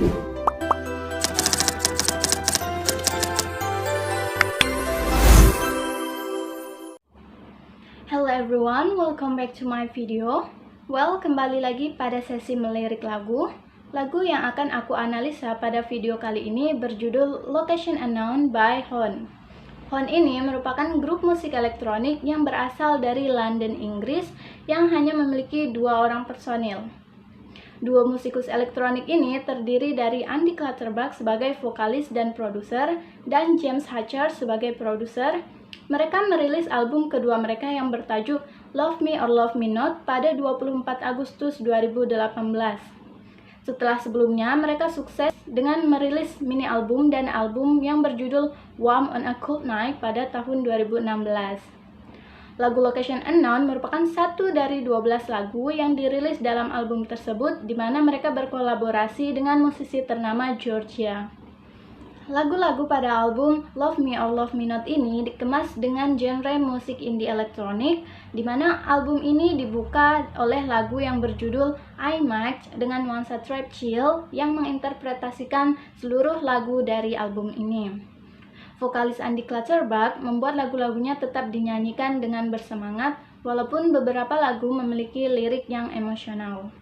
Hello everyone, welcome back to my video. Well, kembali lagi pada sesi melirik lagu. Lagu yang akan aku analisa pada video kali ini berjudul Location Unknown by Hon. Hon ini merupakan grup musik elektronik yang berasal dari London, Inggris, yang hanya memiliki 2 orang personil. Duo musikus elektronik ini terdiri dari Andy Clutterbuck sebagai vokalis dan produser, dan James Hatcher sebagai produser. Mereka merilis album kedua mereka yang bertajuk Love Me or Love Me Not pada 24 Agustus 2018. Setelah sebelumnya, mereka sukses dengan merilis mini album dan album yang berjudul Warm on a Cold Night pada tahun 2016. Lagu Location Unknown merupakan satu dari 12 lagu yang dirilis dalam album tersebut, di mana mereka berkolaborasi dengan musisi ternama Georgia. Lagu-lagu pada album Love Me or Love Me Not ini dikemas dengan genre musik indie elektronik, di mana album ini dibuka oleh lagu yang berjudul I Might dengan nuansa trap chill yang menginterpretasikan seluruh lagu dari album ini. Vokalis Andy Clutterbuck membuat lagu-lagunya tetap dinyanyikan dengan bersemangat, walaupun beberapa lagu memiliki lirik yang emosional.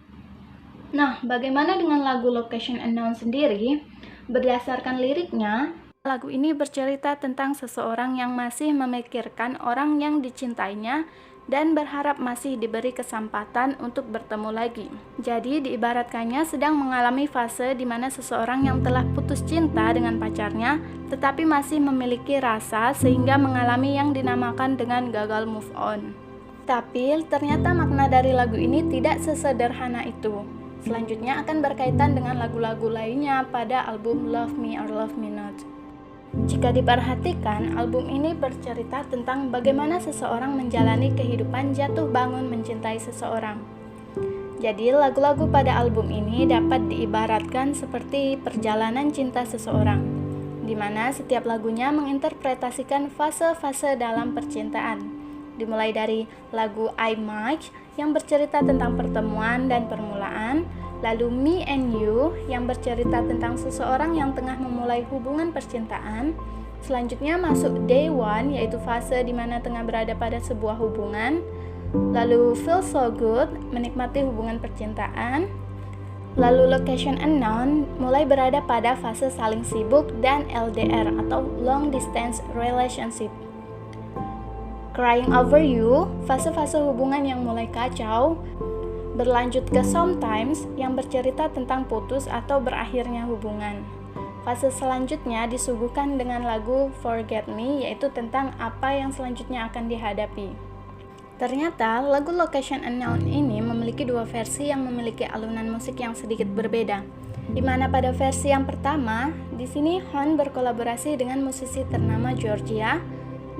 Nah, bagaimana dengan lagu Location Unknown sendiri? Berdasarkan liriknya, lagu ini bercerita tentang seseorang yang masih memikirkan orang yang dicintainya dan berharap masih diberi kesempatan untuk bertemu lagi. Jadi, diibaratkannya sedang mengalami fase di mana seseorang yang telah putus cinta dengan pacarnya, tetapi masih memiliki rasa sehingga mengalami yang dinamakan dengan gagal move on. Tapi, ternyata makna dari lagu ini tidak sesederhana itu. Selanjutnya akan berkaitan dengan lagu-lagu lainnya pada album Love Me or Love Me Not. Jika diperhatikan, album ini bercerita tentang bagaimana seseorang menjalani kehidupan jatuh bangun mencintai seseorang. Jadi, lagu-lagu pada album ini dapat diibaratkan seperti perjalanan cinta seseorang, di mana setiap lagunya menginterpretasikan fase-fase dalam percintaan. Dimulai dari lagu I Might yang bercerita tentang pertemuan dan permulaan, lalu Me and You yang bercerita tentang seseorang yang tengah memulai hubungan percintaan. Selanjutnya masuk Day One, yaitu fase di mana tengah berada pada sebuah hubungan. Lalu Feel So Good, menikmati hubungan percintaan. Lalu Location Unknown mulai berada pada fase saling sibuk dan LDR atau Long Distance Relationship. Crying Over You, fase-fase hubungan yang mulai kacau, berlanjut ke Sometimes yang bercerita tentang putus atau berakhirnya hubungan. Fase selanjutnya disuguhkan dengan lagu Forget Me, yaitu tentang apa yang selanjutnya akan dihadapi. Ternyata lagu Location Unknown ini memiliki 2 versi yang memiliki alunan musik yang sedikit berbeda. Di mana pada versi yang pertama, di sini Hon berkolaborasi dengan musisi ternama Georgia.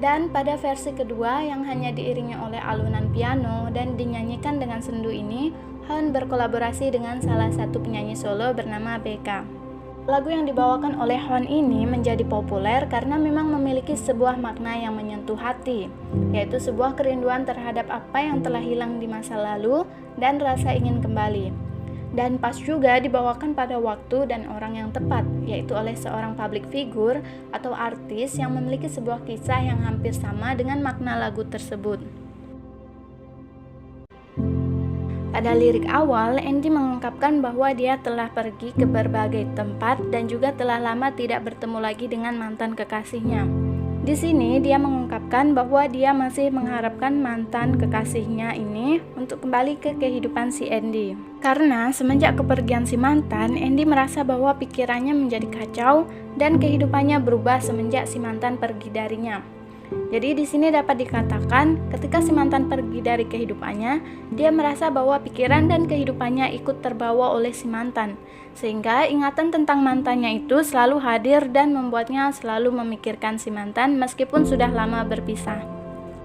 Dan pada versi kedua yang hanya diiringi oleh alunan piano dan dinyanyikan dengan sendu ini, Hon berkolaborasi dengan salah satu penyanyi solo bernama BK. Lagu yang dibawakan oleh Hon ini menjadi populer karena memang memiliki sebuah makna yang menyentuh hati, yaitu sebuah kerinduan terhadap apa yang telah hilang di masa lalu dan rasa ingin kembali. Dan pas juga dibawakan pada waktu dan orang yang tepat, yaitu oleh seorang public figure atau artis yang memiliki sebuah kisah yang hampir sama dengan makna lagu tersebut. Pada lirik awal, Andy mengungkapkan bahwa dia telah pergi ke berbagai tempat dan juga telah lama tidak bertemu lagi dengan mantan kekasihnya. Di sini dia mengungkapkan bahwa dia masih mengharapkan mantan kekasihnya ini untuk kembali ke kehidupan si Andy. Karena semenjak kepergian si mantan, Andy merasa bahwa pikirannya menjadi kacau dan kehidupannya berubah semenjak si mantan pergi darinya. Jadi di sini dapat dikatakan ketika si mantan pergi dari kehidupannya, dia merasa bahwa pikiran dan kehidupannya ikut terbawa oleh si mantan, sehingga ingatan tentang mantannya itu selalu hadir dan membuatnya selalu memikirkan si mantan meskipun sudah lama berpisah.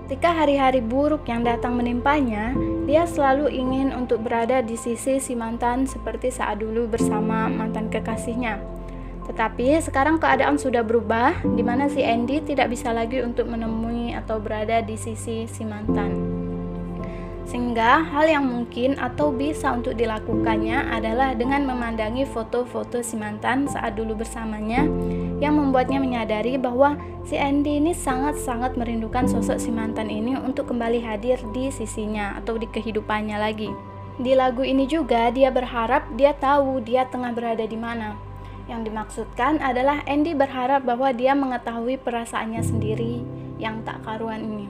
Ketika hari-hari buruk yang datang menimpanya, dia selalu ingin untuk berada di sisi si mantan seperti saat dulu bersama mantan kekasihnya. Tetapi sekarang keadaan sudah berubah, di mana si Andy tidak bisa lagi untuk menemui atau berada di sisi si mantan. Sehingga hal yang mungkin atau bisa untuk dilakukannya adalah dengan memandangi foto-foto si mantan saat dulu bersamanya, yang membuatnya menyadari bahwa si Andy ini sangat-sangat merindukan sosok si mantan ini untuk kembali hadir di sisinya atau di kehidupannya lagi. Di lagu ini juga dia berharap dia tahu dia tengah berada di mana. Yang dimaksudkan adalah Andy berharap bahwa dia mengetahui perasaannya sendiri yang tak karuan ini,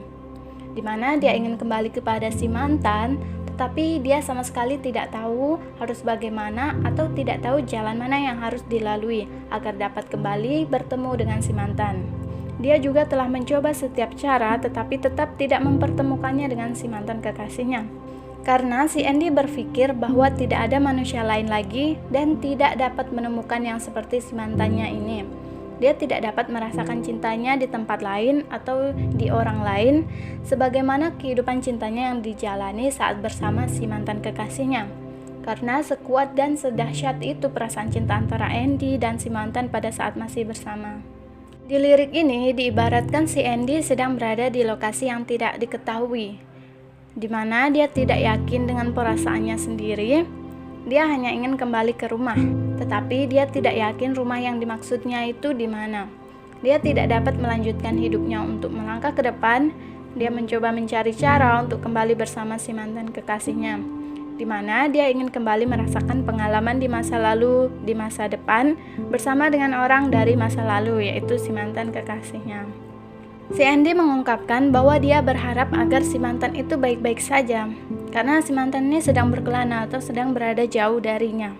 dimana dia ingin kembali kepada si mantan, tetapi dia sama sekali tidak tahu harus bagaimana atau tidak tahu jalan mana yang harus dilalui agar dapat kembali bertemu dengan si mantan. Dia juga telah mencoba setiap cara tetapi tetap tidak mempertemukannya dengan si mantan kekasihnya. Karena si Andy berpikir bahwa tidak ada manusia lain lagi dan tidak dapat menemukan yang seperti si mantannya ini. Dia tidak dapat merasakan cintanya di tempat lain atau di orang lain sebagaimana kehidupan cintanya yang dijalani saat bersama si mantan kekasihnya. Karena sekuat dan sedahsyat itu perasaan cinta antara Andy dan si mantan pada saat masih bersama. Di lirik ini diibaratkan si Andy sedang berada di lokasi yang tidak diketahui, di mana dia tidak yakin dengan perasaannya sendiri. Dia hanya ingin kembali ke rumah, tetapi dia tidak yakin rumah yang dimaksudnya itu di mana. Dia tidak dapat melanjutkan hidupnya untuk melangkah ke depan. Dia mencoba mencari cara untuk kembali bersama si mantan kekasihnya, di mana dia ingin kembali merasakan pengalaman di masa lalu, di masa depan, bersama dengan orang dari masa lalu, yaitu si mantan kekasihnya. Si Andy mengungkapkan bahwa dia berharap agar si mantan itu baik-baik saja, karena si mantan ini sedang berkelana atau sedang berada jauh darinya.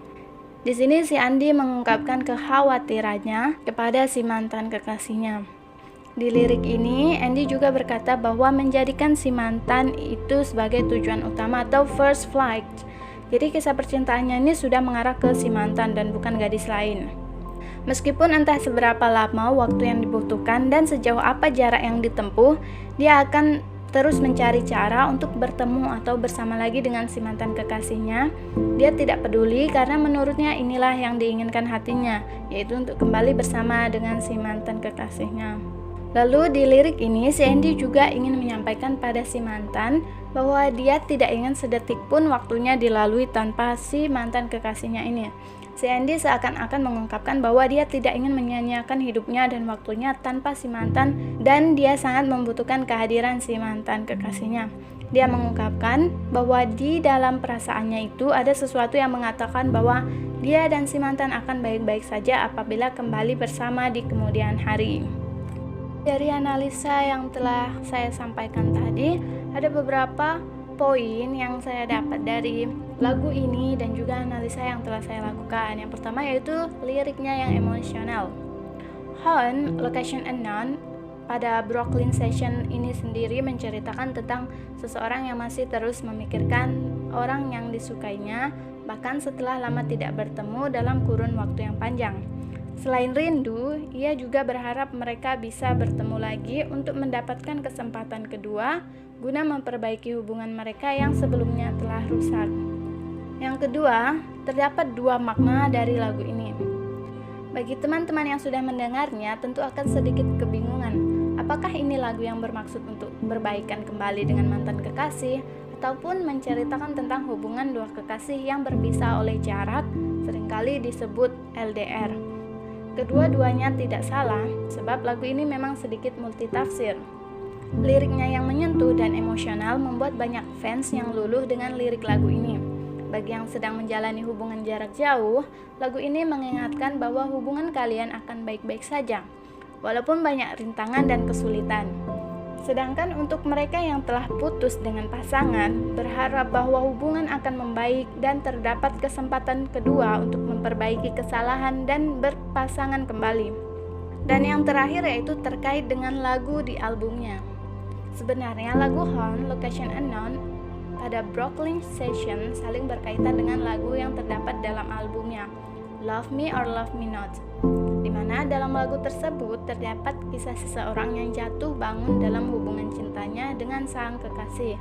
Di sini si Andy mengungkapkan kekhawatirannya kepada si mantan kekasihnya. Di lirik ini, Andy juga berkata bahwa menjadikan si mantan itu sebagai tujuan utama atau first flight. Jadi kisah percintaannya ini sudah mengarah ke si mantan dan bukan gadis lain. Meskipun entah seberapa lama waktu yang dibutuhkan dan sejauh apa jarak yang ditempuh, dia akan terus mencari cara untuk bertemu atau bersama lagi dengan si mantan kekasihnya. Dia tidak peduli karena menurutnya inilah yang diinginkan hatinya, yaitu untuk kembali bersama dengan si mantan kekasihnya. Lalu di lirik ini si Andy juga ingin menyampaikan pada si mantan bahwa dia tidak ingin sedetik pun waktunya dilalui tanpa si mantan kekasihnya ini. Si Andy seakan-akan mengungkapkan bahwa dia tidak ingin menyia-nyiakan hidupnya dan waktunya tanpa si mantan, dan dia sangat membutuhkan kehadiran si mantan kekasihnya. Dia mengungkapkan bahwa di dalam perasaannya itu ada sesuatu yang mengatakan bahwa dia dan si mantan akan baik-baik saja apabila kembali bersama di kemudian hari. Dari analisa yang telah saya sampaikan tadi, ada beberapa poin yang saya dapat dari lagu ini dan juga analisa yang telah saya lakukan. Yang pertama yaitu liriknya yang emosional. Hone, Location Unknown, pada Brooklyn Session ini sendiri menceritakan tentang seseorang yang masih terus memikirkan orang yang disukainya, bahkan setelah lama tidak bertemu dalam kurun waktu yang panjang. Selain rindu, ia juga berharap mereka bisa bertemu lagi untuk mendapatkan kesempatan kedua guna memperbaiki hubungan mereka yang sebelumnya telah rusak. Yang kedua, terdapat dua makna dari lagu ini. Bagi teman-teman yang sudah mendengarnya, tentu akan sedikit kebingungan. Apakah ini lagu yang bermaksud untuk berbaikan kembali dengan mantan kekasih, ataupun menceritakan tentang hubungan dua kekasih yang berpisah oleh jarak, seringkali disebut LDR. Kedua-duanya tidak salah, sebab lagu ini memang sedikit multitafsir. Liriknya yang menyentuh dan emosional membuat banyak fans yang luluh dengan lirik lagu ini. Bagi yang sedang menjalani hubungan jarak jauh, lagu ini mengingatkan bahwa hubungan kalian akan baik-baik saja, walaupun banyak rintangan dan kesulitan. Sedangkan untuk mereka yang telah putus dengan pasangan, berharap bahwa hubungan akan membaik dan terdapat kesempatan kedua untuk memperbaiki kesalahan dan berpasangan kembali. Dan yang terakhir yaitu terkait dengan lagu di albumnya. Sebenarnya lagu Hone, Location Unknown, pada Brooklyn Session saling berkaitan dengan lagu yang terdapat dalam albumnya, Love Me or Love Me Not, di mana dalam lagu tersebut terdapat kisah seseorang yang jatuh bangun dalam hubungan cintanya dengan sang kekasih.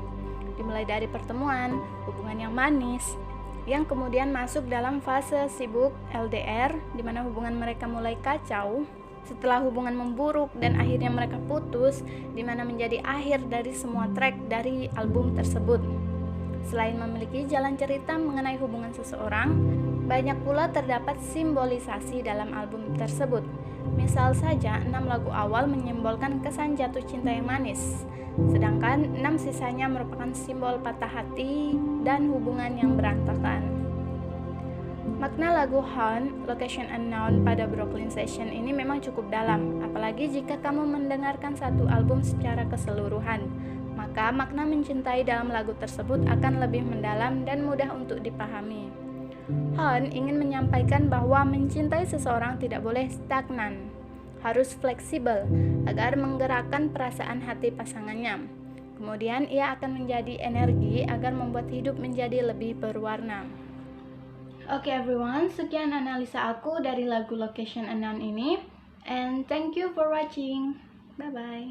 Dimulai dari pertemuan, hubungan yang manis, yang kemudian masuk dalam fase sibuk LDR, di mana hubungan mereka mulai kacau. Setelah hubungan memburuk dan akhirnya mereka putus, di mana menjadi akhir dari semua track dari album tersebut. Selain memiliki jalan cerita mengenai hubungan seseorang, banyak pula terdapat simbolisasi dalam album tersebut. Misal saja, 6 lagu awal menyimbolkan kesan jatuh cinta yang manis, sedangkan 6 sisanya merupakan simbol patah hati dan hubungan yang berantakan. Makna lagu Haunt, Location Unknown pada Brooklyn Session ini memang cukup dalam, apalagi jika kamu mendengarkan satu album secara keseluruhan. Maka makna mencintai dalam lagu tersebut akan lebih mendalam dan mudah untuk dipahami. Haunt ingin menyampaikan bahwa mencintai seseorang tidak boleh stagnan, harus fleksibel agar menggerakkan perasaan hati pasangannya. Kemudian ia akan menjadi energi agar membuat hidup menjadi lebih berwarna. Oke everyone, sekian analisa aku dari lagu Location Unknown ini, and thank you for watching. Bye bye.